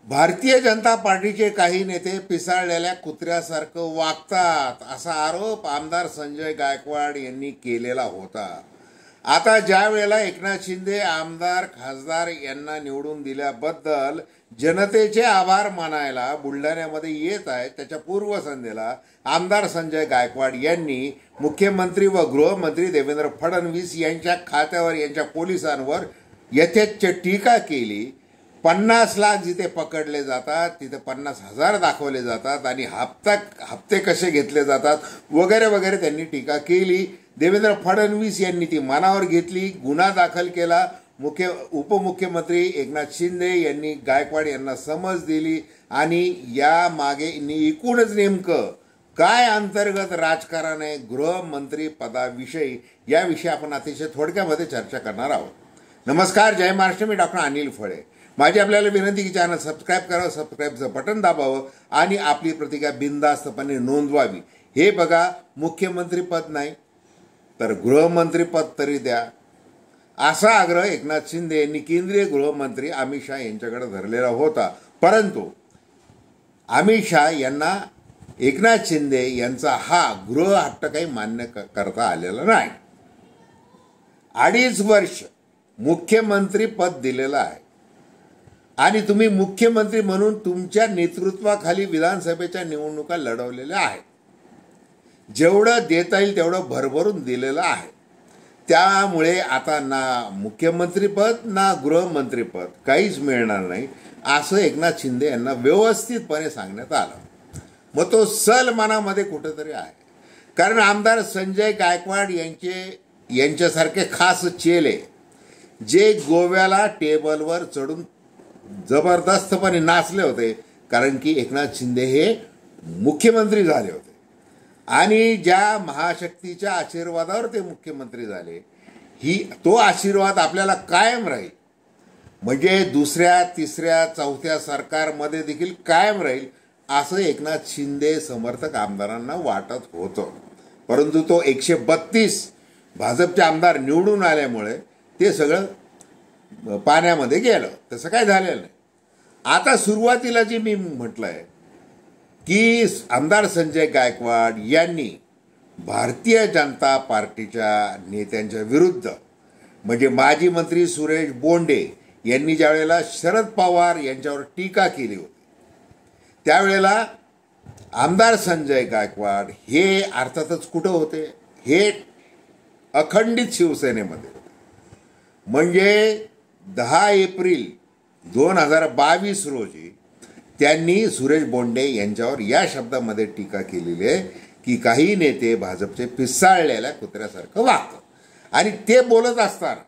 भारतीय जनता पार्टीचे काही नेते पिसाळलेल्या कुत्र्यासारखं वागतात असा आरोप आमदार संजय गायकवाड यांनी केलेला होता। आता ज्या वेळेला एकनाथ शिंदे आमदार खासदार यांना निवडून दिल्याबद्दल जनतेचे आभार मानायला बुलढाण्यामध्ये येत आहेत, त्याच्या पूर्वसंध्येला आमदार संजय गायकवाड यांनी मुख्यमंत्री व गृहमंत्री देवेंद्र फडणवीस यांच्या खात्यावर यांच्या पोलिसांवर यथेच्छ टीका केली। 50 लाख जिथे पकडले जातात तिथे 50,000 दाखवले जातात आणि हप्ते कसे घेतले जातात वगैरे वगैरे त्यांनी टीका केली। देवेंद्र फडणवीस यांनी ती मनावर घेतली, गुन्हा दाखल केला। उपमुख्यमंत्री एकनाथ शिंदे यांनी गायकवाड यांना समज दिली आणि या मागे एकूणच नेमकं काय अंतर्गत राजकारण आहे गृहमंत्री पदाविषयी याविषयी आपण अतिशय थोडक्यामध्ये चर्चा करणार आहोत। नमस्कार, जय महाराष्ट्र, मी डॉक्टर अनिल फळे। माझी आपल्याला विनंती की चॅनल सबस्क्राईब करावं, सबस्क्राईबचं बटन दाबावं आणि आपली प्रतिक्रिया बिनधास्तपणे नोंदवावी। हे बघा, मुख्यमंत्री पद नाही तर गृहमंत्री पद तरी द्या असा आग्रह एकनाथ शिंदे यांनी केंद्रीय गृहमंत्री अमित शहा यांच्याकडे धरलेला होता। परंतु अमित शहा यांना एकनाथ शिंदे यांचा हा गृह हट्ट काही मान्य करता आलेला नाही। 2.5 वर्ष मुख्यमंत्री पद दिलेलं आहे आणि तुम्ही मुख्यमंत्री म्हणून तुमच्या नेतृत्वाखाली विधानसभेच्या निवडणुका लढवलेल्या आहेत। जेवढं देता येईल तेवढं भरभरून दिलेलं आहे। त्यामुळे आता ना मुख्यमंत्रीपद ना गृहमंत्रीपद काहीच मिळणार नाही असं एकनाथ शिंदे यांना व्यवस्थितपणे सांगण्यात आलं। मग तो सल मनामध्ये कुठेतरी आहे, कारण आमदार संजय गायकवाड यांच्यासारखे खास चेले जे गोव्याला टेबलवर चढून जबरदस्तपणे नाचले होते, कारण की एकनाथ शिंदे हे मुख्यमंत्री झाले होते आणि ज्या महाशक्तीच्या आशीर्वादावर ते मुख्यमंत्री झाले तो आशीर्वाद आपल्याला कायम राहील, म्हणजे दुसऱ्या तिसऱ्या चौथ्या सरकारमध्ये देखील कायम राहील असं एकनाथ शिंदे समर्थक आमदारांना वाटत होतं। परंतु तो 132 भाजपचे आमदार निवडून आल्यामुळे ते सगळं पाण्यामध्ये गेलं, तसं काय झालेलं नाही। आता सुरुवातीला जी मी म्हटलंय की आमदार संजय गायकवाड यांनी भारतीय जनता पार्टीच्या नेत्यांच्या विरुद्ध, म्हणजे माजी मंत्री सुरेश बोंडे यांनी ज्या वेळेला शरद पवार यांच्यावर टीका केली होती त्यावेळेला आमदार संजय गायकवाड हे अर्थातच कुठं होते, हे अखंडित शिवसेनेमध्ये। म्हणजे 10 एप्रिल 2022 रोजी त्यांनी सुरेश बोंडे यांच्यावर या शब्दामध्ये टीका केलेली आहे की काही नेते भाजपचे पिसाळलेल्या कुत्र्यासारखं वागतात। आणि ते बोलत असताना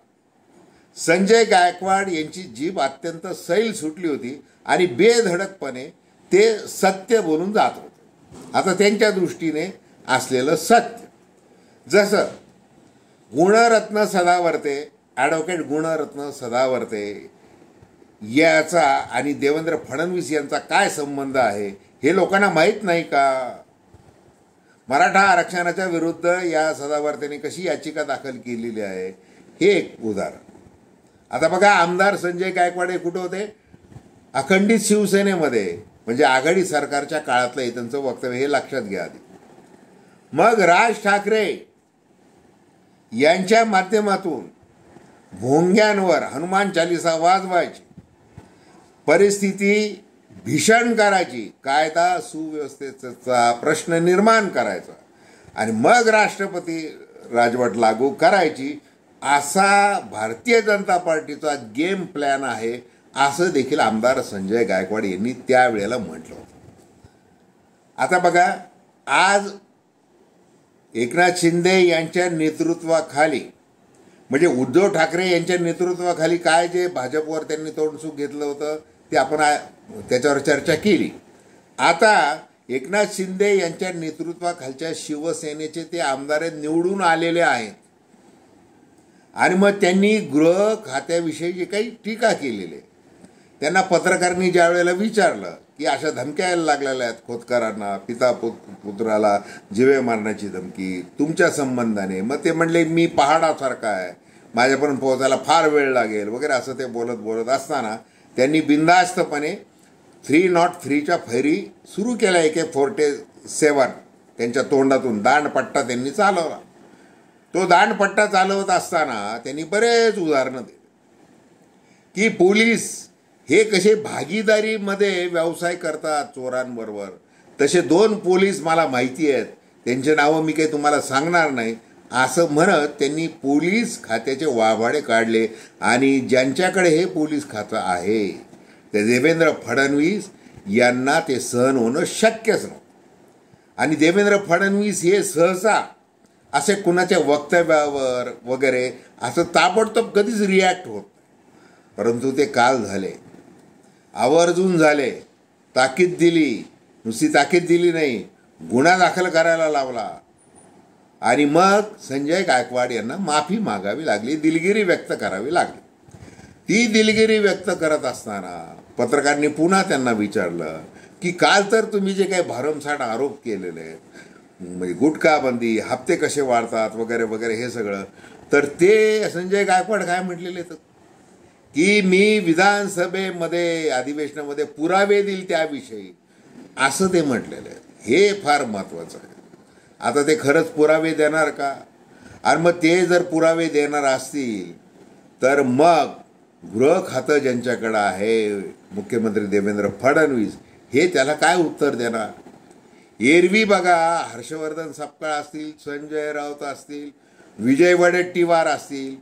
संजय गायकवाड यांची जीभ अत्यंत सैल सुटली होती आणि बेधडकपणे ते सत्य बोलून जात होते। आता त्यांच्या दृष्टीने असलेलं सत्य, जसं गुणरत्न सदावर्ते, ॲडव्होकेट गुणरत्न सदावर्ते याचा आणि देवेंद्र फडणवीस यांचा काय संबंध आहे हे लोकांना माहीत नाही का? मराठा आरक्षणाच्या विरुद्ध या सदावर्तेने कशी याचिका दाखल केलेली आहे हे एक उदाहरण। आता बघा, आमदार संजय गायकवाड हे कुठे होते? अखंडित शिवसेनेमध्ये, म्हणजे आघाडी सरकारच्या काळातलं हे त्यांचं वक्तव्य, हे लक्षात घ्या आधी। मग राज ठाकरे यांच्या माध्यमातून भोंग्यांवर हनुमान चालीसा वाजवायची, परिस्थिती भीषण करायची, कायदा सुव्यवस्थेचा प्रश्न निर्माण करायचा आणि मग राष्ट्रपती राजवट लागू करायची, असा भारतीय जनता पार्टीचा गेम प्लॅन आहे असं देखील आमदार संजय गायकवाड यांनी त्यावेळेला म्हटलं होतं। आता बघा, आज एकनाथ शिंदे यांच्या नेतृत्वाखाली, म्हणजे उद्धव ठाकरे यांच्या नेतृत्वाखाली काय जे भाजपवर त्यांनी तोंडसुख घेतलं होतं ते आपण त्याच्यावर चर्चा केली। आता एकनाथ शिंदे यांच्या नेतृत्वाखालच्या शिवसेनेचे ते आमदार निवडून आलेले आहेत आणि मग त्यांनी गृह खात्याविषयी जे काही टीका केलेली आहे, त्यांना पत्रकारांनी ज्या वेळेला विचारलं की अशा धमक्या यायला लागलेल्या आहेत खोतकरांना, पिता पुत्राला जीवे मारण्याची धमकी तुमच्या संबंधाने, मग ते म्हणले मी पहाडासारखा आहे, माझ्यापर्यंत पोहोचायला फार वेळ लागेल वगैरे असं ते बोलत असताना त्यांनी बिनधास्तपणे 303च्या फैरी सुरू केल्या AK-47 त्यांच्या तोंडातून. दांडपट्टा त्यांनी चालवला. तो दांडपट्टा चालवत असताना त्यांनी बरेच उदाहरणं दिली की पोलीस हे कसे भागीदारीमध्ये व्यवसाय करतात चोरांबरोबर. तसे 2 पोलीस मला माहिती आहेत, त्यांचे नावं मी काही तुम्हाला सांगणार नाही, असं म्हणत त्यांनी पोलीस खात्याचे वाभाडे काढले. आणि ज्यांच्याकडे हे पोलीस खातं आहे ते देवेंद्र फडणवीस यांना ते सहन होणं शक्यच नव्हतं. आणि देवेंद्र फडणवीस हे सहसा असे कुणाच्या वक्तव्यावर वगैरे असं ताबडतोब कधीच रिॲक्ट होत नाही. परंतु ते काल झाले, आवर्जून झाले. ताकीद दिली, नुसती ताकीद दिली नाही, गुन्हा दाखल करायला लावला. आणि मग संजय गायकवाड यांना माफी मागावी लागली, दिलगिरी व्यक्त करावी लागली. ती दिलगिरी व्यक्त करत असताना पत्रकारांनी पुन्हा त्यांना विचारलं की काल तर तुम्ही जे काही भरमसाठ आरोप केलेले आहेत, म्हणजे गुटखाबंदी, हप्ते कसे वाढतात वगैरे वगैरे हे सगळं, तर ते संजय गायकवाड काय म्हटलेले तर की मी विधानसभेमध्ये अधिवेशनामध्ये पुरावे देईल त्याविषयी, असं ते म्हटलेलं आहे. हे फार महत्त्वाचं आहे. आता ते खरंच पुरावे देणार का? आणि मग ते जर पुरावे देणार असतील तर मग गृह खातं ज्यांच्याकडं आहे मुख्यमंत्री देवेंद्र फडणवीस, हे त्याला काय उत्तर देणार? एरवी बघा, हर्षवर्धन सपकाळ असतील, संजय राऊत असतील, विजय वडेट्टीवार असतील,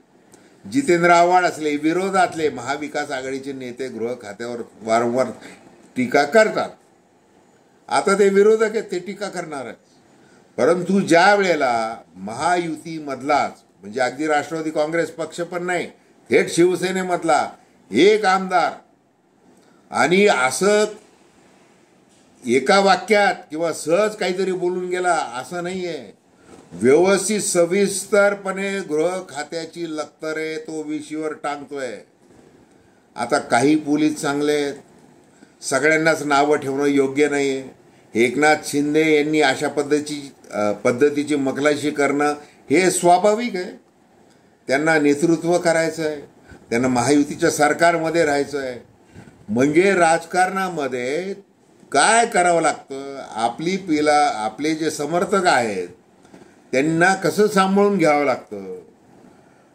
जितेंद्र आव्हाड असले, विरोधातले महाविकास आघाडीचे नेते गृह खात्यावर वारंवार टीका करतात. आता ते विरोधक आहेत, ते टीका करणार आहेत. परंतु ज्या वेळेला महायुतीमधलाच, म्हणजे अगदी राष्ट्रवादी काँग्रेस पक्ष पण नाही, थेट शिवसेनेमधला एक आमदार आणि असं एका वाक्यात किंवा सहज काहीतरी बोलून गेला असं नाही आहे, व्यवस्थित सविस्तरपणे गृह खात्याची लक्तरे तो विषयावर टांगतोय. आता काही पोलीस चांगले आहेत, सगळ्यांनाच नावं ठेवणं योग्य नाही आहे. एकनाथ शिंदे यांनी अशा पद्धतीची मखलाशी करणं हे स्वाभाविक आहे. त्यांना नेतृत्व करायचं आहे, त्यांना महायुतीच्या सरकारमध्ये राहायचं आहे. म्हणजे राजकारणामध्ये काय करावं लागतं, आपले जे समर्थक आहेत त्यांना कसं सांभाळून घ्यावं लागतं.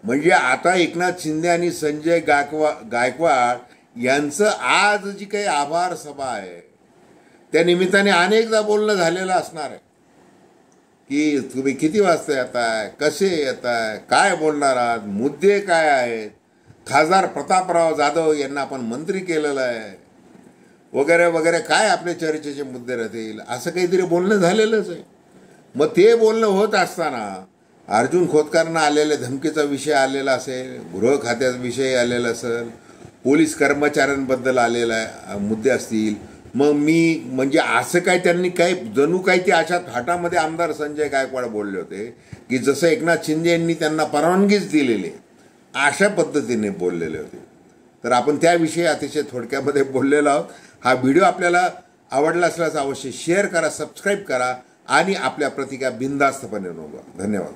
म्हणजे आता एकनाथ शिंदे आणि संजय गायकवाड यांचं आज जी काही आभार सभा आहे त्या निमित्ताने अनेकदा बोलणं झालेलं असणार आहे की तुम्ही किती वाजता येताय, कसे येताय, काय बोलणार आहात, मुद्दे काय आहेत, खासदार प्रतापराव जाधव यांना आपण मंत्री केलेलं आहे वगैरे वगैरे, काय आपले चर्चेचे मुद्दे राहतील, असं काहीतरी बोलणं झालेलंच आहे. मग ते बोलणं होत असताना अर्जुन खोतकरांना आलेल्या धमकीचा विषय आलेला असेल, गृह खात्याचा विषय आलेला असेल, पोलीस कर्मचाऱ्यांबद्दल आलेला मुद्दे असतील. मग म्हणजे असं काय त्यांनी काय जणू काही ते अशा थाटामध्ये आमदार संजय गायकवाड बोलले होते की जसं एकनाथ शिंदे यांनी त्यांना परवानगीच दिलेली अशा पद्धतीने बोललेले होते. तर आपण त्याविषयी अतिशय थोडक्यामध्ये बोललेलो आहोत. हा व्हिडिओ आपल्याला आवडला असल्यास अवश्य शेअर करा, सबस्क्राईब करा आणि आपल्या प्रतिक्रिया बिनधास्तपणे नोंदवा. धन्यवाद.